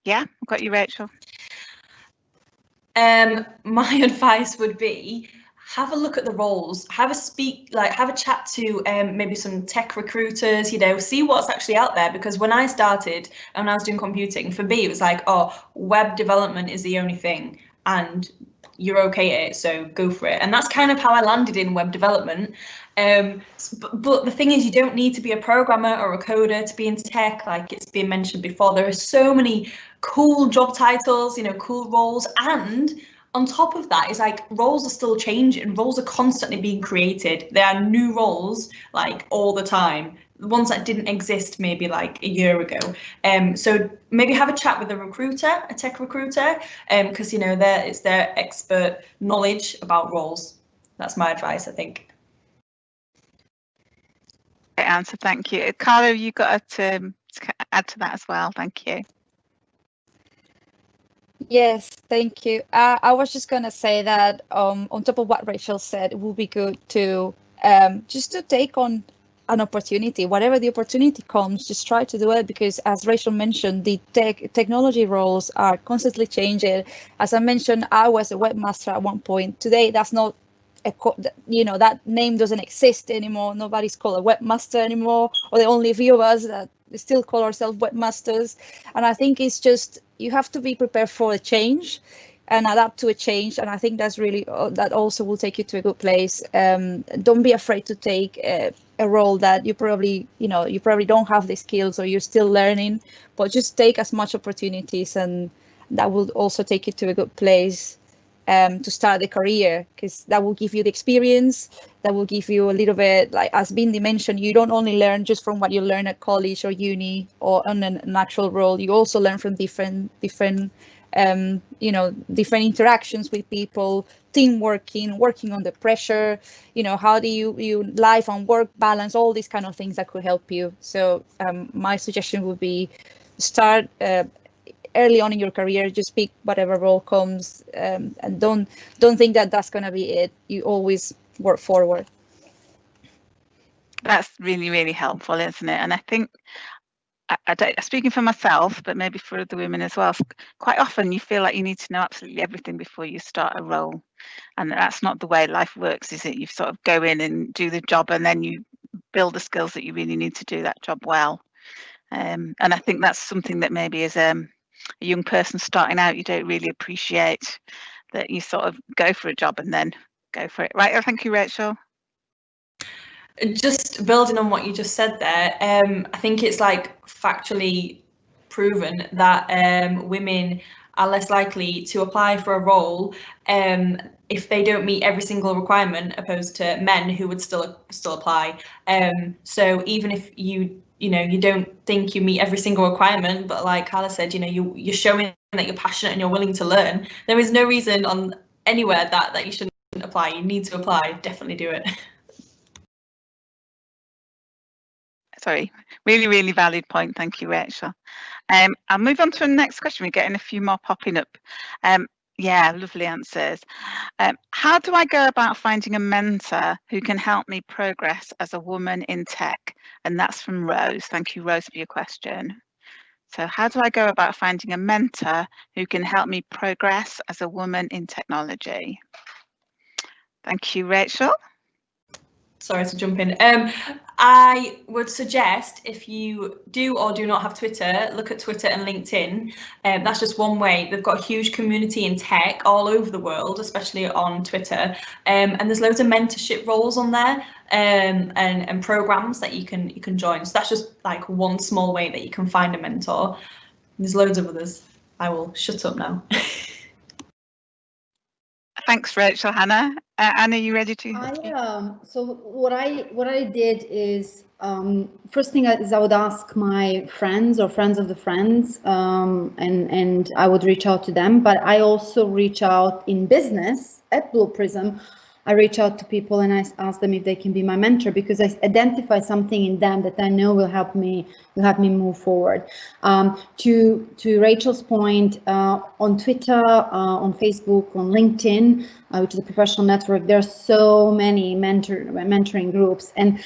Yeah, I've got you, Rachel. My advice would be, have a look at the roles, have a chat to maybe some tech recruiters, see what's actually out there. Because when I started and I was doing computing, for me it was like, oh, web development is the only thing and you're okay at it, so go for it. And that's kind of how I landed in web development. But the thing is, you don't need to be a programmer or a coder to be in tech, like it's been mentioned before. There are so many cool job titles, cool roles, and on top of that is, like, roles are still changing, roles are constantly being created. There are new roles like all the time, the ones that didn't exist maybe like a year ago. So maybe have a chat with a tech recruiter, because it's their expert knowledge about roles. That's my advice, I think. Great answer, thank you. Carla, you got to add to that as well. Thank you. Yes, thank you. I was just going to say that on top of what Rachel said, it would be good to just to take on an opportunity. Whatever the opportunity comes, just try to do it, because as Rachel mentioned, the technology roles are constantly changing. As I mentioned, I was a webmaster at one point. Today, that's not that name doesn't exist anymore. Nobody's called a webmaster anymore, or the only few of us that still call ourselves webmasters. And I think it's just, you have to be prepared for a change and adapt to a change. And I think that's really, that also will take you to a good place. Don't be afraid to take a role that you probably don't have the skills, or you're still learning, but just take as much opportunities, and that will also take you to a good place to start the career, because that will give you the experience, that will give you a little bit, like as Bindi mentioned, you don't only learn just from what you learn at college or uni or on an actual role, you also learn from different interactions with people, team working under pressure, how do you life and work balance, all these kind of things that could help you. So my suggestion would be start early on in your career, just pick whatever role comes, and don't think that that's going to be it. You always work forward. That's really, really helpful, isn't it? And I think, I don't, speaking for myself, but maybe for other women as well, quite often you feel like you need to know absolutely everything before you start a role. And that's not the way life works, is it? You sort of go in and do the job, and then you build the skills that you really need to do that job well. And I think that's something that maybe as a young person starting out, you don't really appreciate, that you sort of go for a job and then go for it. Right, oh, thank you, Rachel. Just building on what you just said there, I think it's like factually proven that women are less likely to apply for a role if they don't meet every single requirement, opposed to men who would still apply. So even if you don't think you meet every single requirement, but like Carla said, you're showing that you're passionate and you're willing to learn, there is no reason on anywhere that you shouldn't apply. You need to apply. Definitely do it. Sorry, really, really valid point. Thank you, Rachel. I'll move on to the next question. We're getting a few more popping up. Yeah, lovely answers. How do I go about finding a mentor who can help me progress as a woman in tech? And that's from Rose. Thank you, Rose, for your question. So how do I go about finding a mentor who can help me progress as a woman in technology? Thank you, Rachel. Sorry to jump in. I would suggest, if you do or do not have Twitter, look at Twitter and LinkedIn. That's just one way. They've got a huge community in tech all over the world, especially on Twitter. And there's loads of mentorship roles on there, and programs that you can join. So that's just like one small way that you can find a mentor. There's loads of others. I will shut up now. Thanks, Rachel. Hannah, Anna, you ready to? So what I did is, first thing is I would ask my friends or friends of the friends, and I would reach out to them. But I also reach out in business at Blue Prism. I reach out to people and I ask them if they can be my mentor, because I identify something in them that I know will help me move forward. To Rachel's point, on Twitter, on Facebook, on LinkedIn, which is a professional network, there are so many mentoring groups, and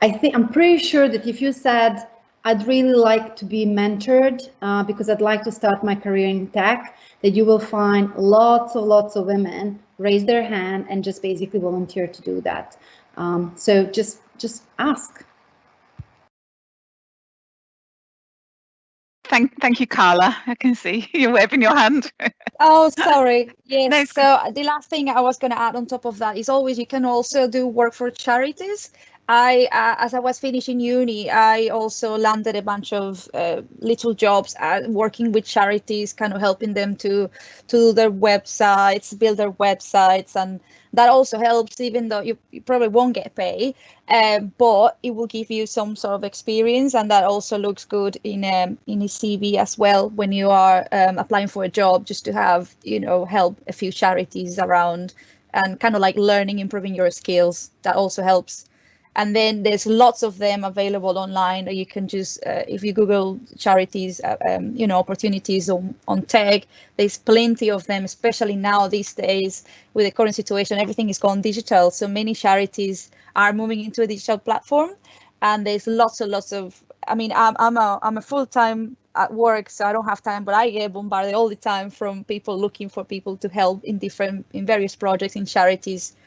I'm pretty sure that if you said, I'd really like to be mentored because I'd like to start my career in tech, that you will find lots of women raise their hand and just basically volunteer to do that. So just ask. Thank you, Carla. I can see you're waving your hand. Oh, sorry. Yes. No, So the last thing I was going to add on top of that is always you can also do work for charities. As I was finishing uni, I also landed a bunch of little jobs working with charities, kind of helping them to do their websites, build their websites, and that also helps, even though you probably won't get paid, but it will give you some sort of experience, and that also looks good in a CV as well when you are applying for a job, just to have, help a few charities around and kind of like learning, improving your skills. That also helps. And then there's lots of them available online. You can just, if you Google charities, opportunities on tech, there's plenty of them, especially now these days with the current situation, everything is gone digital. So many charities are moving into a digital platform, and there's lots of, I'm a full-time at work, so I don't have time, but I get bombarded all the time from people looking for people to help in various projects in charities.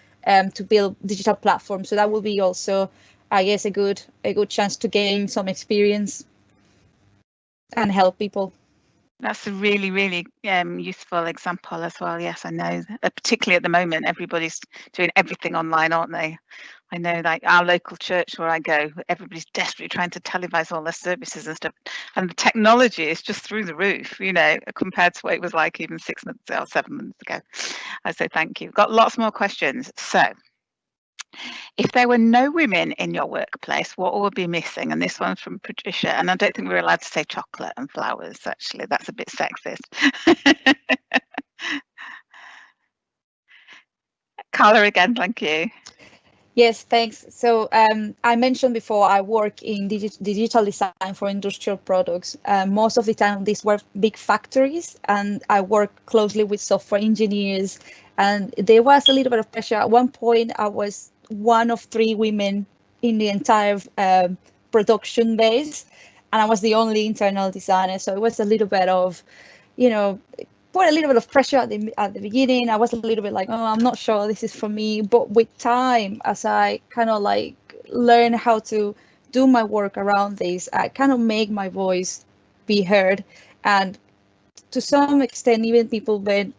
To build digital platforms, so that will be also, I guess, a good chance to gain some experience and help people. That's a really, really useful example as well. Yes, I know, particularly at the moment, everybody's doing everything online, aren't they? I know, like our local church where I go, everybody's desperately trying to televise all their services and stuff. And the technology is just through the roof, compared to what it was like even 6 months or 7 months ago. I say thank you. Got lots more questions. So, if there were no women in your workplace, what would be missing? And this one's from Patricia. And I don't think we're allowed to say chocolate and flowers, actually. That's a bit sexist. Carla again, thank you. Yes, thanks. So I mentioned before, I work in digital design for industrial products. Most of the time, these were big factories, and I work closely with software engineers. And there was a little bit of pressure. At one point, I was one of 3 women in the entire production base, and I was the only internal designer. So it was a little bit of, you know, put a little bit of pressure at the beginning. I was a little bit like, oh, I'm not sure this is for me. But with time, as I kind of like learn how to do my work around this, I kind of make my voice be heard. And to some extent, even people when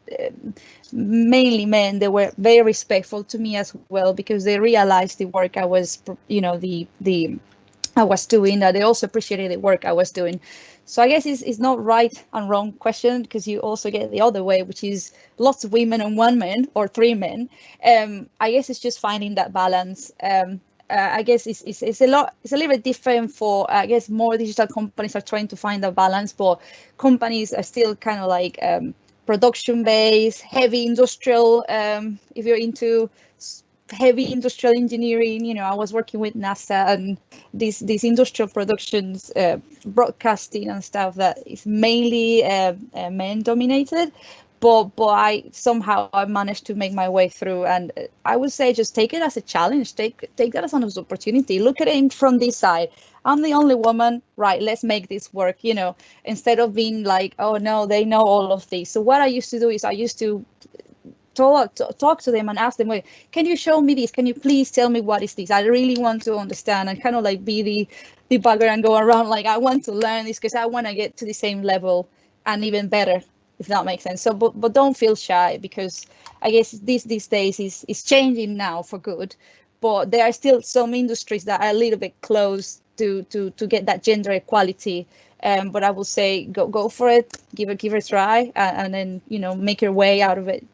mainly men, they were very respectful to me as well, because they realized the work I was, you know, I was doing, that they also appreciated the work I was doing. So I guess it's not right and wrong question, because you also get the other way, which is lots of women and one man or three men. I guess it's just finding that balance. I guess it's a little bit different for, I guess, more digital companies are trying to find a balance, but companies are still kind of like production based, heavy industrial. If you're into heavy industrial engineering, you know, I was working with NASA and these industrial productions, broadcasting and stuff that is mainly men dominated. But I somehow I managed to make my way through, and I would say just take it as a challenge. Take that as an opportunity. Look at it from this side. I'm the only woman, right? Let's make this work. You know, instead of being like, oh no, they know all of this. So what I used to do is I used to talk to them and ask them, wait, can you show me this? Can you please tell me what is this? I really want to understand, and kind of like be the bugger and go around like, I want to learn this because I want to get to the same level and even better, if that makes sense. So, but don't feel shy, because I guess these days is changing now for good, but there are still some industries that are a little bit close to get that gender equality. But I will say go for it, give it a try, and then, you know, make your way out of it.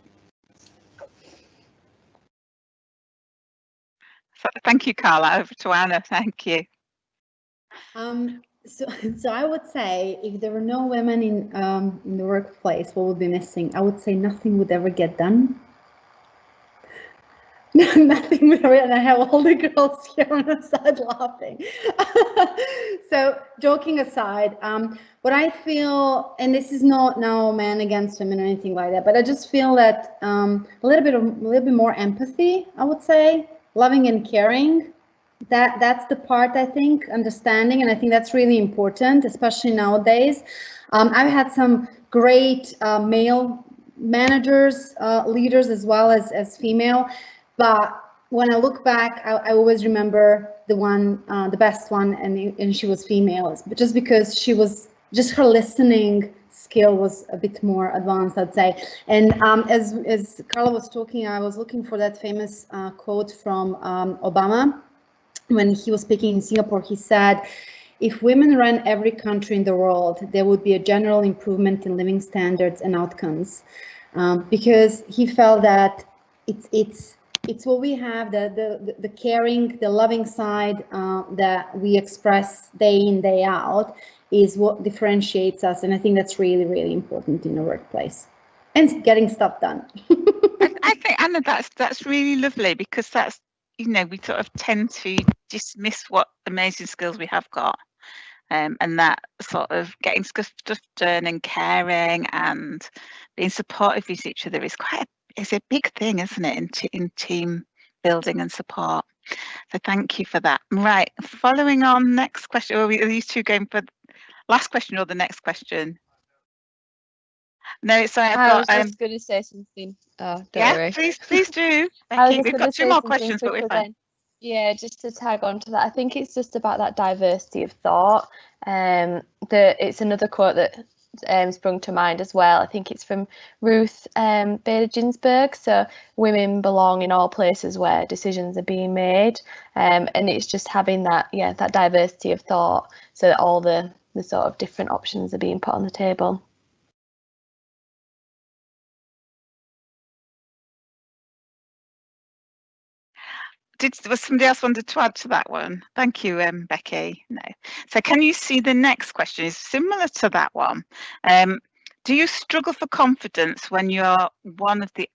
Thank you, Carla. Over to Anna. Thank you. So I would say, if there were no women in the workplace, what would be missing? I would say nothing would ever get done. Nothing would ever, and I have all the girls here on the side laughing. So joking aside, what I feel, and this is not now man against women or anything like that, but I just feel that a little bit more empathy, I would say, loving and caring. That's the part, I think, understanding, and I think that's really important, especially nowadays. I've had some great male managers, leaders, as well as female, but when I look back, I always remember the best one, and she was female, but just because she was, just her listening skill was a bit more advanced, I'd say. And as Carla was talking, I was looking for that famous quote from Obama. When he was speaking in Singapore, he said, if women ran every country in the world, there would be a general improvement in living standards and outcomes. Because he felt that it's what we have, the caring, the loving side that we express day in, day out, is what differentiates us. And I think that's really, really important in a workplace, and getting stuff done. I think, Anna, that's really lovely, because that's, you know, we sort of tend to dismiss what amazing skills we have got, and that sort of getting stuff done and caring and being supportive with each other is it's a big thing, isn't it, in team building and support. So thank you for that. Right, following on, next question. Are these two going for last question or the next question? No, sorry, I was just going to say something. Oh, don't worry. Please do. Becky, we've got two more questions, but we're fine. Yeah, just to tag on to that, I think it's just about that diversity of thought. It's another quote that sprung to mind as well. I think it's from Ruth Bader Ginsburg. So women belong in all places where decisions are being made, and it's just having that diversity of thought, so that all the sort of different options are being put on the table. Was somebody else wanted to add to that one? Thank you, Becky. No. So can you see the next question is similar to that one? Do you struggle for confidence when you're one of the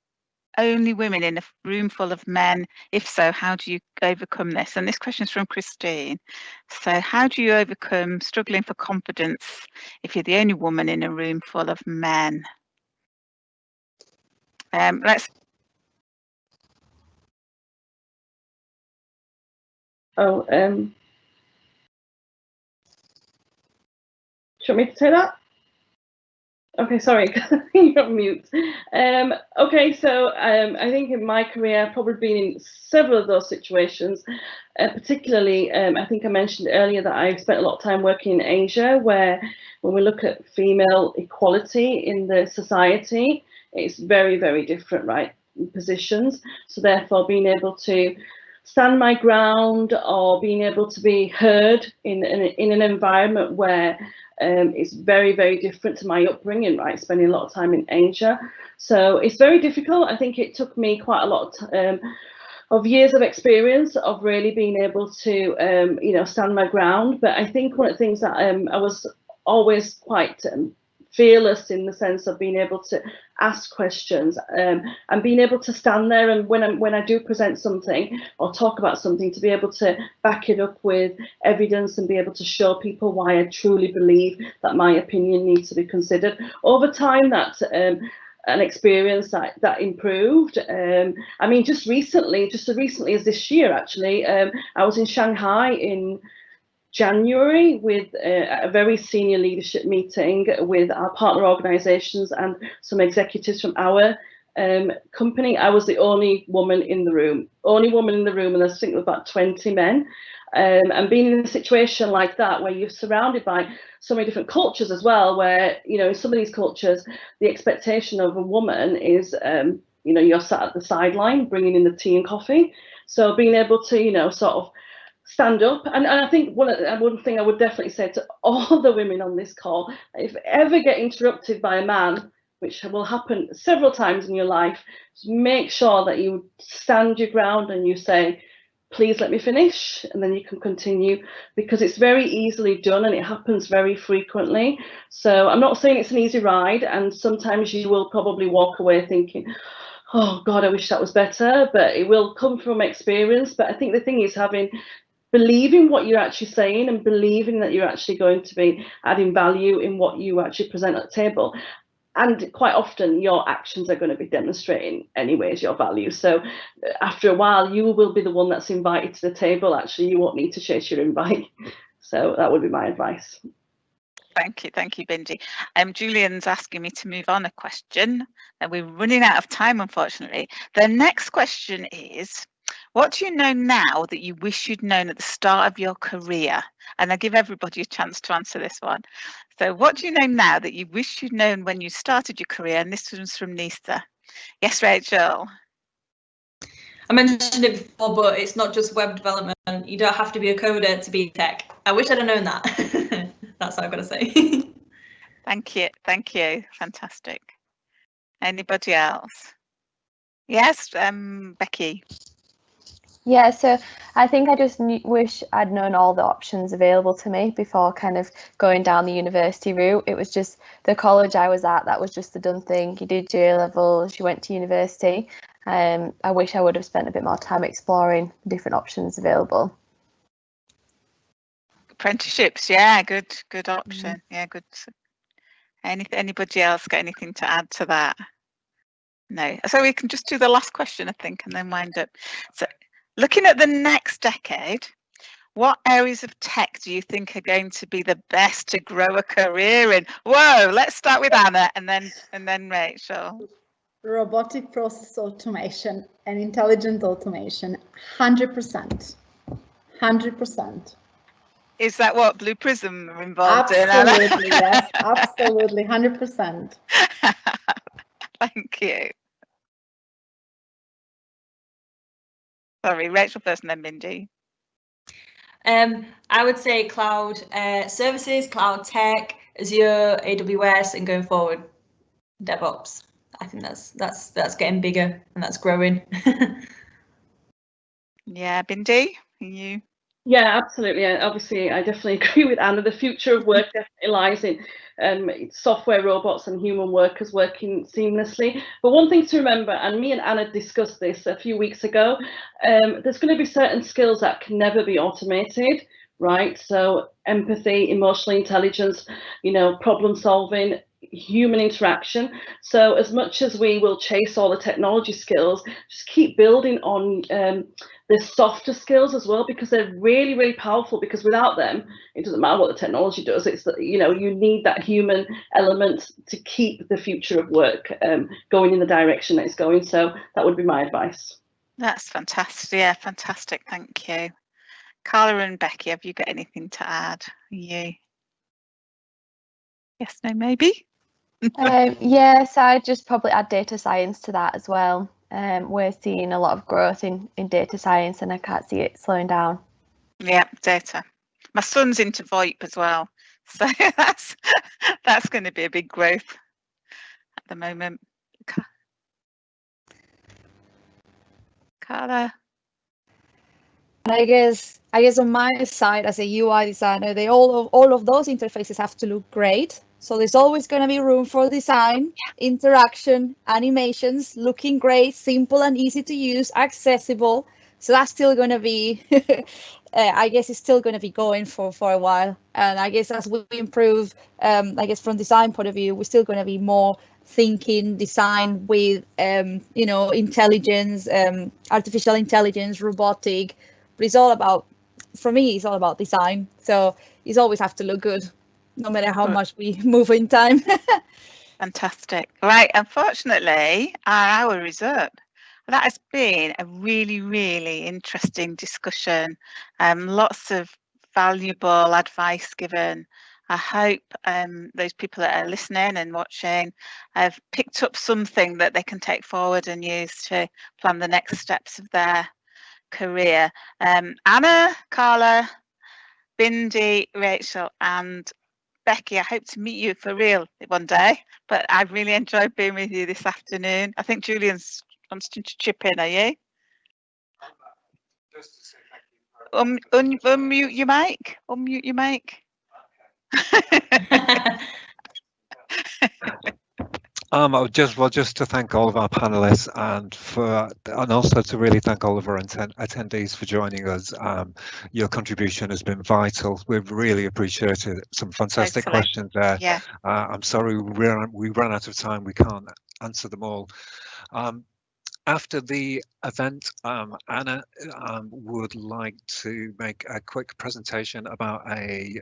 only women in a room full of men? If so, how do you overcome this? And this question is from Christine. So how do you overcome struggling for confidence if you're the only woman in a room full of men? Oh, do you want me to say that? Okay, sorry, you're on mute. Okay, so I think in my career, I've probably been in several of those situations. Particularly, I think I mentioned earlier that I spent a lot of time working in Asia, where when we look at female equality in the society, it's very, very different, right, positions. So therefore, being able to stand my ground or being able to be heard in an environment where it's very, very different to my upbringing, right? Spending a lot of time in Asia. So it's very difficult. I think it took me quite a lot of years of experience of really being able to, you know, stand my ground. But I think one of the things that I was always quite fearless in the sense of being able to ask questions and being able to stand there, and when I do present something or talk about something, to be able to back it up with evidence and be able to show people why I truly believe that my opinion needs to be considered. Over time, that's an experience that improved. I mean, just as recently as this year, actually, I was in Shanghai in January with a very senior leadership meeting with our partner organisations and some executives from our company. I was the only woman in the room, and I think about 20 men. And being in a situation like that, where you're surrounded by so many different cultures as well, where, you know, in some of these cultures, the expectation of a woman is, you know, you're sat at the sideline bringing in the tea and coffee. So being able to, you know, sort of stand up, and I think one thing I would definitely say to all the women on this call, if you ever get interrupted by a man, which will happen several times in your life, make sure that you stand your ground and you say, please let me finish, and then you can continue, because it's very easily done and it happens very frequently. So I'm not saying it's an easy ride, and sometimes you will probably walk away thinking, oh God, I wish that was better, but it will come from experience. But I think the thing is believing what you're actually saying and believing that you're actually going to be adding value in what you actually present at the table. And quite often your actions are going to be demonstrating anyways your value. So after a while, you will be the one that's invited to the table. Actually, you won't need to chase your invite. So that would be my advice. Thank you, Bindi. Julian's asking me to move on a question, and we're running out of time, unfortunately. The next question is, what do you know now that you wish you'd known at the start of your career? And I give everybody a chance to answer this one. So what do you know now that you wish you'd known when you started your career? And this one's from Nisa. Yes, Rachel. I mentioned it before, but it's not just web development. You don't have to be a coder to be tech. I wish I'd have known that. That's what I've got to say. Thank you. Fantastic. Anybody else? Yes, Becky. Yeah, so I think I just wish I'd known all the options available to me before kind of going down the university route. It was just the college I was at, that was just the done thing. You did your A-levels, you went to university. I wish I would have spent a bit more time exploring different options available. Apprenticeships, yeah, good option. Yeah, good. Anybody else got anything to add to that? No. So we can just do the last question, I think, and then wind up. So, looking at the next decade, what areas of tech do you think are going to be the best to grow a career in? Whoa, let's start with Anna and then Rachel. Robotic process automation and intelligent automation, 100%. 100%. Is that what Blue Prism are involved in? Absolutely, yes, absolutely, 100%. Thank you. Sorry, Rachel first and then Mindy. I would say cloud services, cloud tech, Azure, AWS, and going forward, DevOps. I think that's getting bigger and that's growing. Yeah, Bindi, you? Yeah, absolutely. Obviously, I definitely agree with Anna. The future of work definitely lies in software robots and human workers working seamlessly. But one thing to remember, and me and Anna discussed this a few weeks ago, there's going to be certain skills that can never be automated, right? So empathy, emotional intelligence, you know, problem solving, human interaction. So as much as we will chase all the technology skills, just keep building on the softer skills as well, because they're really, really powerful, because without them, it doesn't matter what the technology does. It's that, you know, you need that human element to keep the future of work going in the direction that it's going. So that would be my advice. That's fantastic. Yeah, fantastic. Thank you. Carla and Becky, have you got anything to add? You? Yes, no, maybe? Yes, I'd just probably add data science to that as well. We're seeing a lot of growth in data science, and I can't see it slowing down. Yeah, data. My son's into VoIP as well, so that's going to be a big growth at the moment. Carla. And I guess on my side as a UI designer, all of those interfaces have to look great. So there's always going to be room for design, interaction, animations, looking great, simple and easy to use, accessible. So that's still going to be, I guess it's still going to be going for a while. And I guess as we improve, I guess from design point of view, we're still going to be more thinking design with, you know, intelligence, artificial intelligence, robotic. But it's all about, for me, it's all about design. So it's always have to look good, no matter how much we move in time. Fantastic. Right, unfortunately, our hour is up. That has been a really, really interesting discussion. Lots of valuable advice given. I hope those people that are listening and watching have picked up something that they can take forward and use to plan the next steps of their career. Anna, Carla, Bindi, Rachel and Becky, I hope to meet you for real one day, but I've really enjoyed being with you this afternoon. I think Julian's wants to chip in, are you? Just to say thank you. Unmute your mic. Unmute your mic. Just to thank all of our panelists and also to really thank all of our attendees for joining us. Your contribution has been vital. We've really appreciated some fantastic questions there. Yeah. I'm sorry we ran out of time. We can't answer them all. After the event, Anna would like to make a quick presentation about a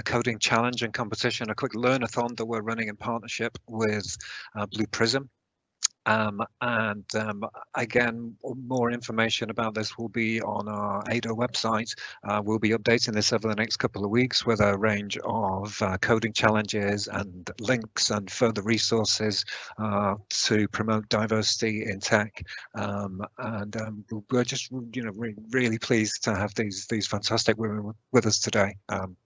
coding challenge and competition, a quick learnathon that we're running in partnership with Blue Prism. Again, more information about this will be on our ADO website. We'll be updating this over the next couple of weeks with a range of coding challenges and links and further resources to promote diversity in tech. We're just, you know, really pleased to have these fantastic women with us today.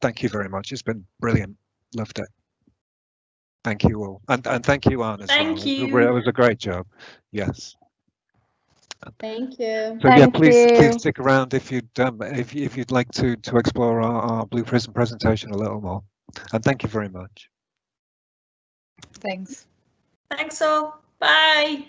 Thank you very much. It's been brilliant. Loved it. Thank you all, and thank you, Anne, as well. Thank you. It was a great job. Yes. Thank you. So yeah, Thank please you. stick around if you'd like to explore our Blue Prism presentation a little more. And thank you very much. Thanks. Thanks all. Bye.